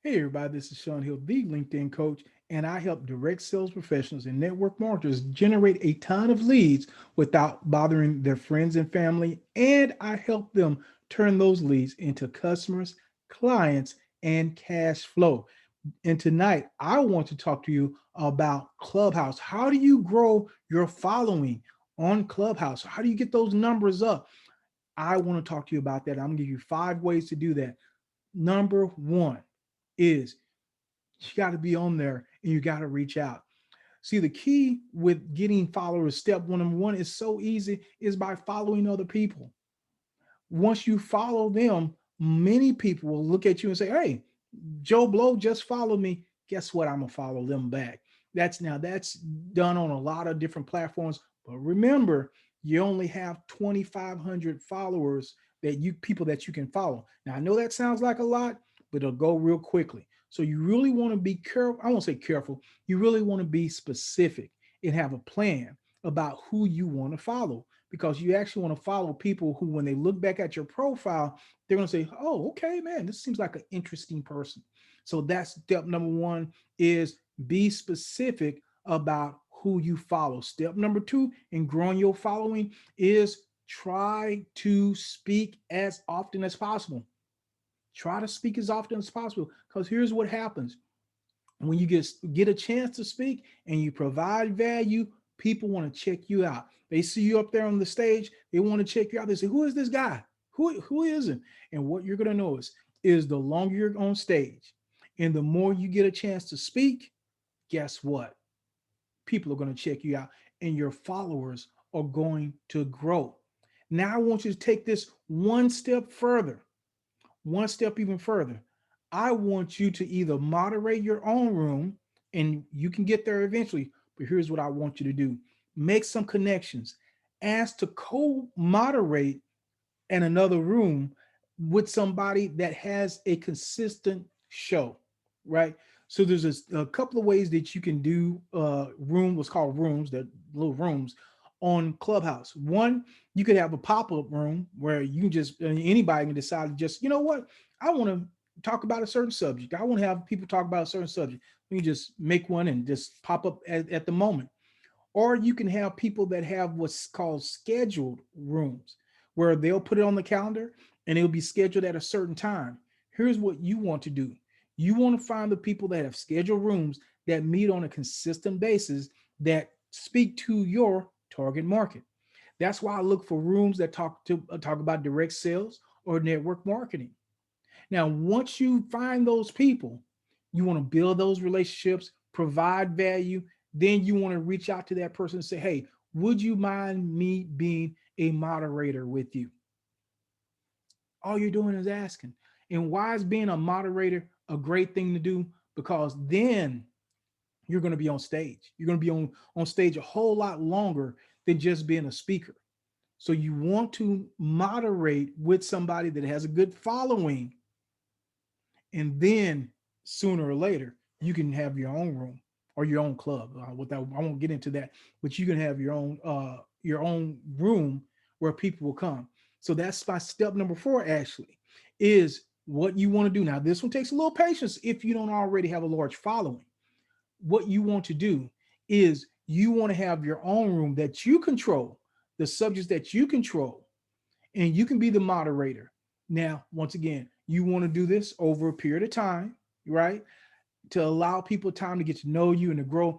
Hey everybody, this is Sean Hill, the LinkedIn coach, and I help direct sales professionals and network marketers generate a ton of leads without bothering their friends and family. And I help them turn those leads into customers, clients, and cash flow. And tonight, I want to talk to you about Clubhouse. How do you grow your following on Clubhouse? How do you get those numbers up? I want to talk to you about that. I'm going to give you 5 ways to do that. Number one is you got to be on there and you got to reach out. See, the key with getting followers, step one, number one, is so easy, is by following other people. Once you follow them, many people will look at you and say, hey, Joe Blow just followed me. Guess what? I'm gonna follow them back. That's done on a lot of different platforms. But remember, you only have 2,500 followers that you people that you can follow. Now I know that sounds like a lot, but it'll go real quickly. So you really want to be careful. I won't say careful. You really want to be specific and have a plan about who you want to follow, because you actually want to follow people who, when they look back at your profile, they're going to say, oh, okay, man, this seems like an interesting person. So that's step number one, is be specific about who you follow. Step number two in growing your following is try to speak as often as possible. Try to speak as often as possible, because here's what happens. When you get a chance to speak and you provide value, people want to check you out. They see you up there on the stage, they want to check you out. They say, who is this guy? Who is it? And what you're going to notice is the longer you're on stage and the more you get a chance to speak, guess what? People are going to check you out and your followers are going to grow. Now I want you to take this one step further, one step even further. I want you to either moderate your own room, and you can get there eventually, but here's what I want you to do: make some connections, ask to co moderate in another room with somebody that has a consistent show, right? So there's a couple of ways that you can do what's called rooms, that little rooms on Clubhouse. One, you could have a pop-up room where you can just anybody can decide to just, you know what, I want to talk about a certain subject. I want to have people talk about a certain subject. You just make one and just pop up at the moment. Or you can have people that have what's called scheduled rooms, where they'll put it on the calendar and it'll be scheduled at a certain time. Here's what you want to do: you want to find the people that have scheduled rooms that meet on a consistent basis, that speak to your target market. That's why I look for rooms that talk about direct sales or network marketing. Now, once you find those people, you want to build those relationships, provide value. Then you want to reach out to that person and say, hey, would you mind me being a moderator with you? All you're doing is asking. And why is being a moderator a great thing to do? Because then you're going to be on stage. You're going to be on stage a whole lot longer than just being a speaker. So you want to moderate with somebody that has a good following, and then sooner or later you can have your own room or your own club. Without, I won't get into that, but you can have your own room where people will come. So that's my step number four. Actually, is what you want to do. Now, this one takes a little patience if you don't already have a large following. What you want to do is you want to have your own room that you control, the subjects that you control, and you can be the moderator. Now, once again, you want to do this over a period of time, right? To allow people time to get to know you and to grow.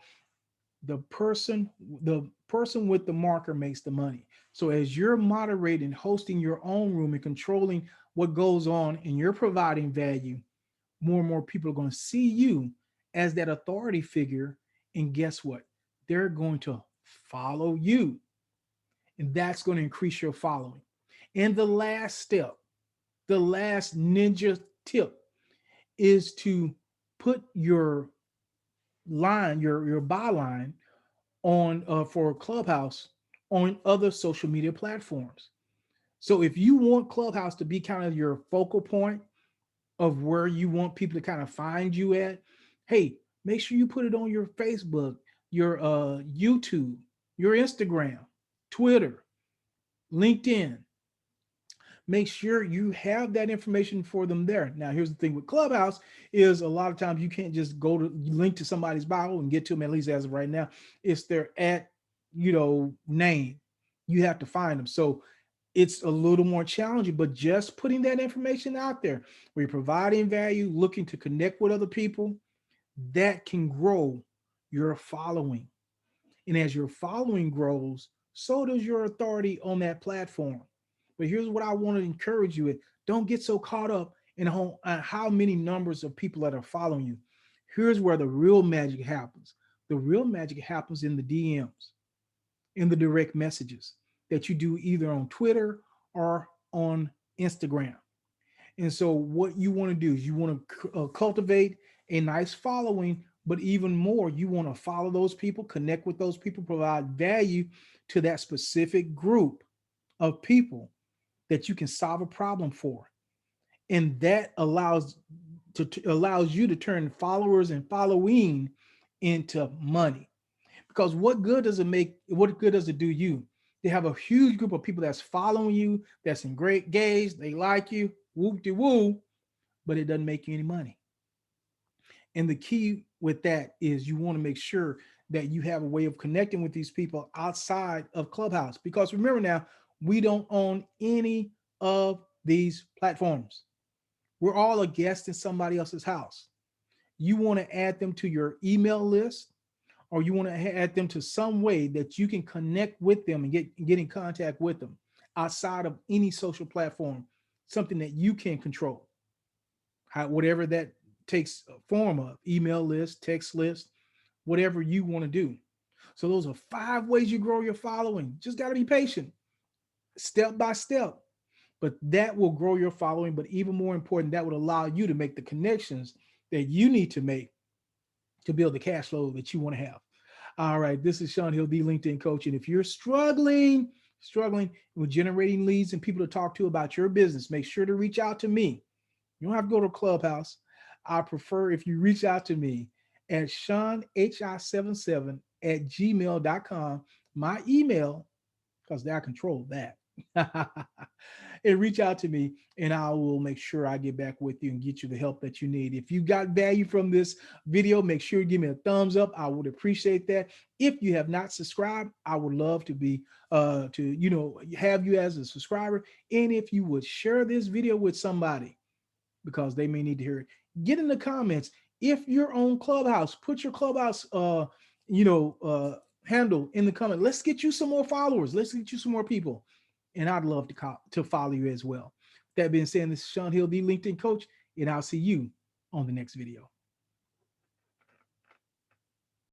The person with the marker makes the money. So as you're moderating, hosting your own room and controlling what goes on, and you're providing value, more and more people are going to see you as that authority figure. And guess what? They're going to follow you. And that's going to increase your following. And the last step, the last ninja tip, is to put your line, your byline on for Clubhouse on other social media platforms. So if you want Clubhouse to be kind of your focal point of where you want people to kind of find you at, hey, make sure you put it on your Facebook, your YouTube, your Instagram, Twitter, LinkedIn. make sure you have that information for them there. Now, here's the thing with Clubhouse is a lot of times you can't just go to link to somebody's bio and get to them, at least as of right now. It's their at, name. You have to find them. So it's a little more challenging, but just putting that information out there where you're providing value, looking to connect with other people, that can grow your following. And as your following grows, so does your authority on that platform. But here's what I want to encourage you with. Don't get so caught up in how many numbers of people that are following you. Here's where the real magic happens. The real magic happens in the DMs, in the direct messages that you do either on Twitter or on Instagram. And so, what you want to do is you want to cultivate a nice following, but even more, you want to follow those people, connect with those people, provide value to that specific group of people that you can solve a problem for. And that allows you to turn followers and following into money. Because what good does it do you? They have a huge group of people that's following you, that's in great gaze, they like you, whoop de woo, but it doesn't make you any money. And the key with that is you want to make sure that you have a way of connecting with these people outside of Clubhouse. Because remember now, we don't own any of these platforms. We're all a guest in somebody else's house. You want to add them to your email list, or you want to add them to some way that you can connect with them and get in contact with them outside of any social platform, something that you can control, whatever that takes a form of: email list, text list, whatever you want to do. So those are 5 ways you grow your following. Just got to be patient, step by step, but that will grow your following. But even more important, that would allow you to make the connections that you need to make to build the cash flow that you want to have. All right, this is Sean Hill, the LinkedIn coach. And if you're struggling with generating leads and people to talk to about your business, make sure to reach out to me. You don't have to go to Clubhouse. I prefer if you reach out to me at SeanHI77 at gmail.com. My email, because I control that. And reach out to me, and I will make sure I get back with you and get you the help that you need. If you got value from this video, make sure you give me a thumbs up. I would appreciate that. If you have not subscribed, I would love to be have you as a subscriber. And if you would share this video with somebody, because they may need to hear it, get in the comments. If you're on Clubhouse, put your Clubhouse handle in the comment. Let's get you some more followers. Let's get you some more people. And I'd love to follow you as well. That being said, this is Sean Hill, the LinkedIn coach, and I'll see you on the next video.